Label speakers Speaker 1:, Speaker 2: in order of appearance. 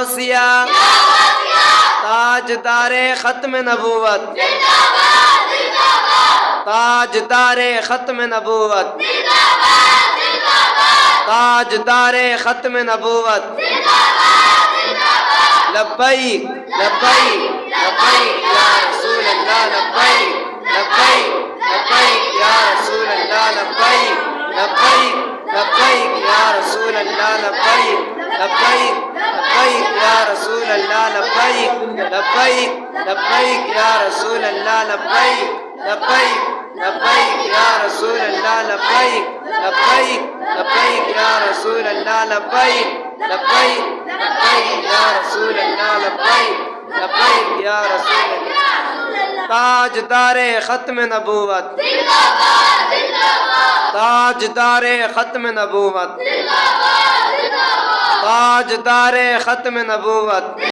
Speaker 1: غوثیہ تاجدار ختم نبوت تاجدار ختم نبوت تاجدار ختم نبوت لبیک لبیک لبیک یا رسول اللہ لبیک لبیک لبیک یا رسول اللہ لبیک لبیک لبیک یا رسول اللہ لبیک لبیک لبیک یا رسول اللہ لبیک لبیک لبیک یا رسول اللہ لبیک لبیک لبیک یا رسول اللہ لبیک لبیک لبیک یا رسول اللہ لبیک لبیک لبیک یا رسول اللہ لبیک لبیک یا رسول اللہ تاجدار ختم نبوت تاجدار ختم نبوت تاجدار ختم نبوت